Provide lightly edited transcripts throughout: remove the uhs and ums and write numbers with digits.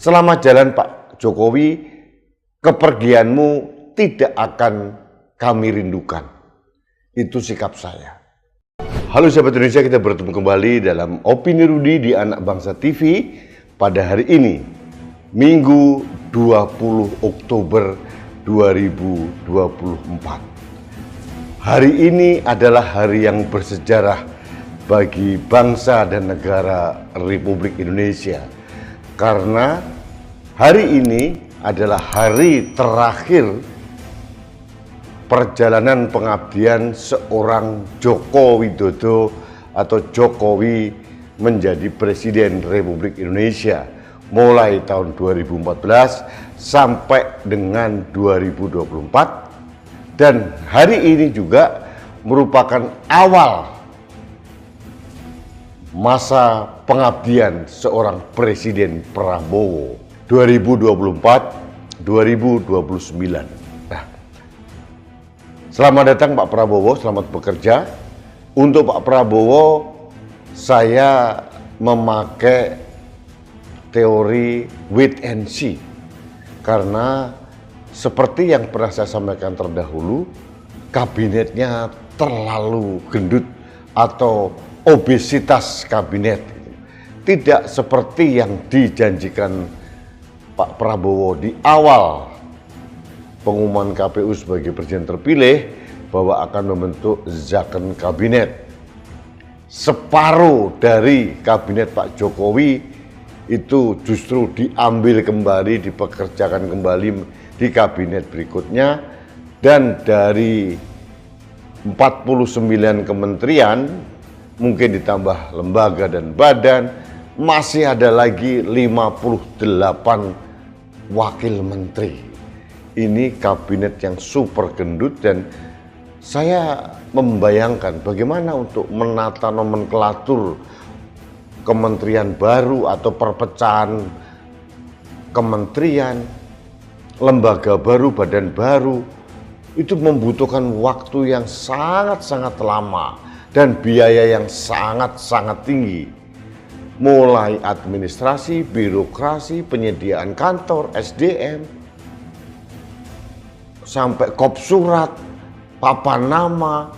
Selamat jalan Pak Jokowi, kepergianmu tidak akan kami rindukan. Itu sikap saya. Halo sahabat Indonesia, kita bertemu kembali dalam Opini Rudi di Anak Bangsa TV pada hari ini, Minggu 20 Oktober 2024. Hari ini adalah hari yang bersejarah bagi bangsa dan negara Republik Indonesia. Karena hari ini adalah hari terakhir perjalanan pengabdian seorang Joko Widodo atau Jokowi menjadi Presiden Republik Indonesia mulai tahun 2014 sampai dengan 2024, dan hari ini juga merupakan awal masa pengabdian seorang Presiden Prabowo 2024-2029. Nah, selamat datang Pak Prabowo, selamat bekerja. Untuk Pak Prabowo, saya memakai teori wait and see, karena seperti yang pernah saya sampaikan terdahulu, kabinetnya terlalu gendut atau obesitas kabinet, tidak seperti yang dijanjikan Pak Prabowo di awal pengumuman KPU sebagai presiden terpilih bahwa akan membentuk zakon kabinet. Separuh dari kabinet Pak Jokowi itu justru diambil kembali, dipekerjakan kembali di kabinet berikutnya, dan dari 49 kementerian mungkin ditambah lembaga dan badan, masih ada lagi 58 wakil menteri. Ini kabinet yang super gendut, dan saya membayangkan bagaimana untuk menata nomenklatur kementerian baru atau perpecahan kementerian, lembaga baru, badan baru. Itu membutuhkan waktu yang sangat-sangat lama dan biaya yang sangat-sangat tinggi. Mulai administrasi, birokrasi, penyediaan kantor, SDM, sampai kop surat, papan nama,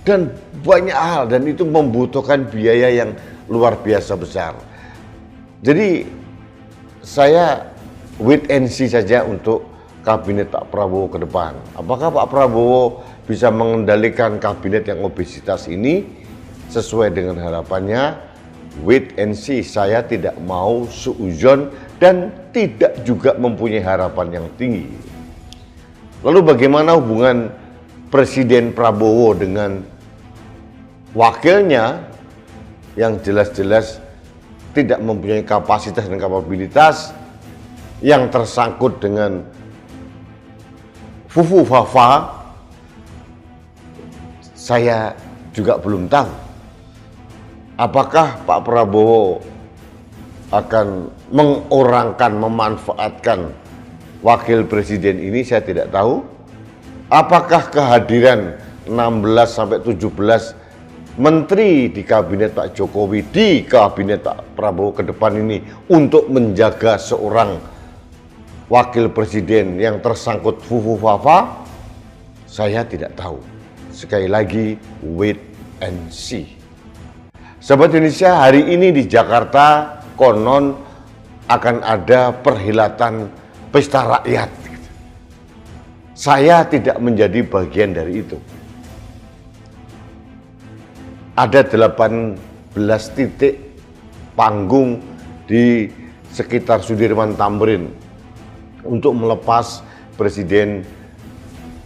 dan banyak hal. Dan itu membutuhkan biaya yang luar biasa besar. Jadi saya wait and see saja untuk kabinet Pak Prabowo ke depan. Apakah Pak Prabowo bisa mengendalikan kabinet yang obesitas ini sesuai dengan harapannya? Wait and see. Saya tidak mau suudzon dan tidak juga mempunyai harapan yang tinggi. Lalu bagaimana hubungan Presiden Prabowo dengan wakilnya yang jelas-jelas tidak mempunyai kapasitas dan kapabilitas, yang tersangkut dengan fufu fafa? Saya juga belum tahu. Apakah Pak Prabowo akan mengorangkan, memanfaatkan wakil presiden ini? Saya tidak tahu. Apakah kehadiran 16-17 menteri di kabinet Pak Jokowi, di kabinet Pak Prabowo ke depan ini untuk menjaga seorang wakil presiden yang tersangkut fufu fafa? Saya tidak tahu. Sekali lagi, wait and see. Sahabat Indonesia, hari ini di Jakarta konon akan ada perhelatan pesta rakyat. Saya tidak menjadi bagian dari itu. Ada 18 titik panggung di sekitar Sudirman Tamrin untuk melepas presiden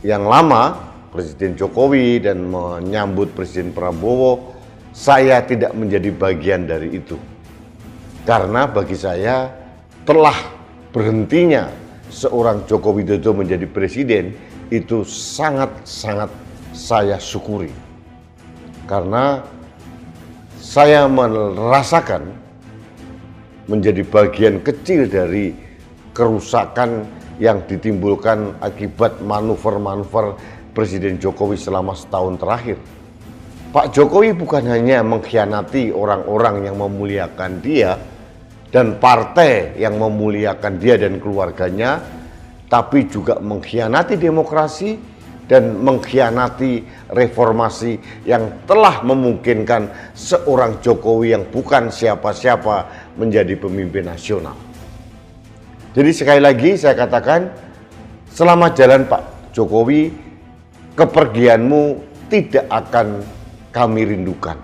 yang lama, Presiden Jokowi, dan menyambut Presiden Prabowo. Saya tidak menjadi bagian dari itu, karena bagi saya telah berhentinya seorang Joko Widodo menjadi presiden itu sangat-sangat saya syukuri, karena saya merasakan menjadi bagian kecil dari kerusakan yang ditimbulkan akibat manuver-manuver Presiden Jokowi selama setahun terakhir. Pak Jokowi bukan hanya mengkhianati orang-orang yang memuliakan dia dan partai yang memuliakan dia dan keluarganya, tapi juga mengkhianati demokrasi dan mengkhianati reformasi yang telah memungkinkan seorang Jokowi yang bukan siapa-siapa menjadi pemimpin nasional. Jadi sekali lagi saya katakan, selamat jalan Pak Jokowi, kepergianmu tidak akan kami rindukan.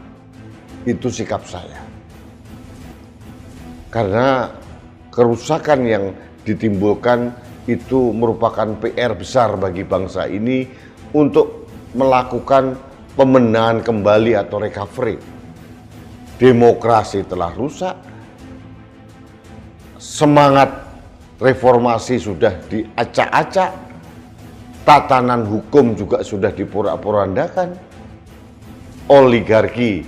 Itu sikap saya. Karena kerusakan yang ditimbulkan itu merupakan PR besar bagi bangsa ini untuk melakukan pemenahan kembali atau recovery. Demokrasi telah rusak, semangat reformasi sudah diacak-acak, tatanan hukum juga sudah diporak-porandakan, oligarki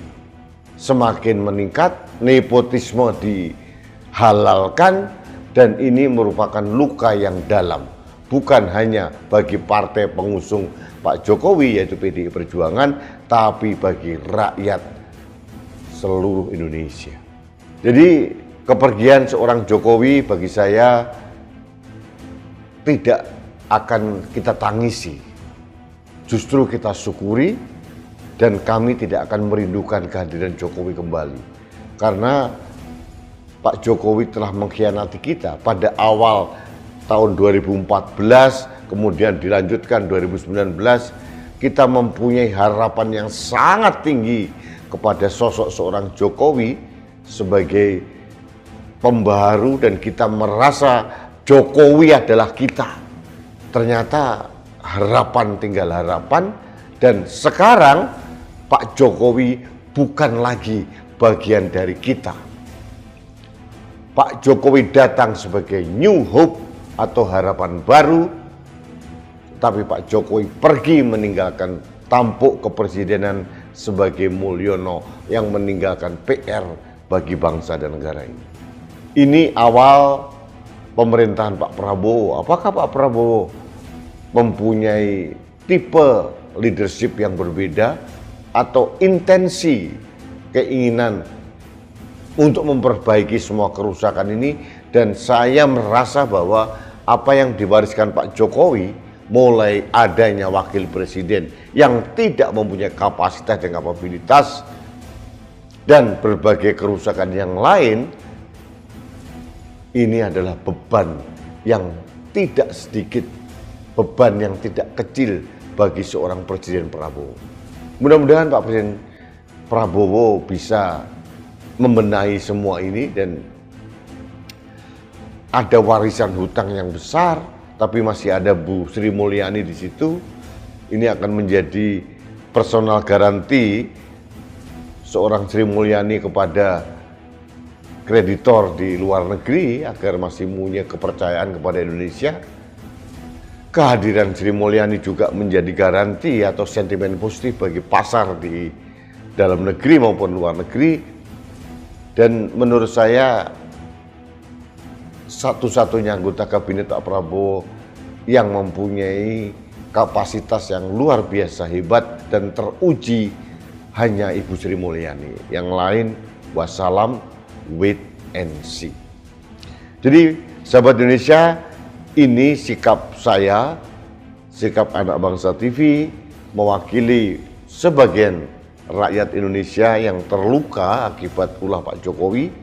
semakin meningkat, nepotisme dihalalkan, dan ini merupakan luka yang dalam, bukan hanya bagi partai pengusung Pak Jokowi yaitu PDI Perjuangan, tapi bagi rakyat seluruh Indonesia. Jadi kepergian seorang Jokowi bagi saya tidak akan kita tangisi, justru kita syukuri, dan kami tidak akan merindukan kehadiran Jokowi kembali. Karena Pak Jokowi telah mengkhianati kita pada awal tahun 2014, kemudian dilanjutkan 2019, kita mempunyai harapan yang sangat tinggi kepada sosok seorang Jokowi sebagai pembaharu, dan kita merasa Jokowi adalah kita. Ternyata harapan tinggal harapan, dan sekarang Pak Jokowi bukan lagi bagian dari kita. Pak Jokowi datang sebagai new hope atau harapan baru, tapi Pak Jokowi pergi meninggalkan tampuk kepresidenan sebagai Mulyono yang meninggalkan PR bagi bangsa dan negara ini. Ini awal pemerintahan Pak Prabowo. Apakah Pak Prabowo mempunyai tipe leadership yang berbeda atau intensi keinginan untuk memperbaiki semua kerusakan ini? Dan saya merasa bahwa apa yang diwariskan Pak Jokowi, mulai adanya wakil presiden yang tidak mempunyai kapasitas dan kapabilitas, dan berbagai kerusakan yang lain, ini adalah beban yang tidak sedikit, beban yang tidak kecil bagi seorang Presiden Prabowo. Mudah-mudahan Pak Presiden Prabowo bisa membenahi semua ini, dan ada warisan hutang yang besar, tapi masih ada Bu Sri Mulyani di situ. Ini akan menjadi personal garanti seorang Sri Mulyani kepada kreditor di luar negeri agar masih punya kepercayaan kepada Indonesia. Kehadiran Sri Mulyani juga menjadi garansi atau sentimen positif bagi pasar di dalam negeri maupun luar negeri. Dan menurut saya satu-satunya anggota kabinet Pak Prabowo yang mempunyai kapasitas yang luar biasa hebat dan teruji hanya Ibu Sri Mulyani. Yang lain wassalam, wait and see. Jadi sahabat Indonesia, ini sikap saya, sikap Anak Bangsa TV mewakili sebagian rakyat Indonesia yang terluka akibat ulah Pak Jokowi.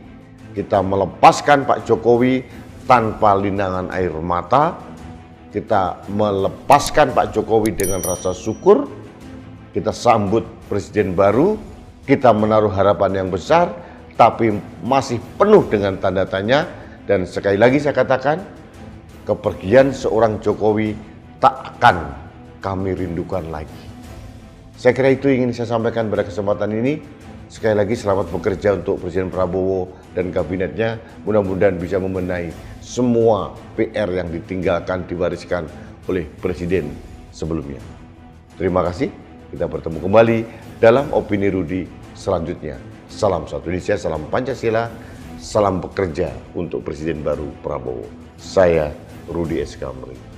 Kita melepaskan Pak Jokowi tanpa linangan air mata. Kita melepaskan Pak Jokowi dengan rasa syukur. Kita sambut presiden baru. Kita menaruh harapan yang besar, tapi masih penuh dengan tanda tanya. Dan sekali lagi saya katakan, kepergian seorang Jokowi tak akan kami rindukan lagi. Saya kira itu ingin saya sampaikan pada kesempatan ini. Sekali lagi selamat bekerja untuk Presiden Prabowo dan kabinetnya. Mudah-mudahan bisa membenahi semua PR yang ditinggalkan, diwariskan oleh Presiden sebelumnya. Terima kasih. Kita bertemu kembali dalam Opini Rudi selanjutnya. Salam satu Indonesia, salam Pancasila, salam bekerja untuk Presiden baru Prabowo. Saya Rudi S. Kamri.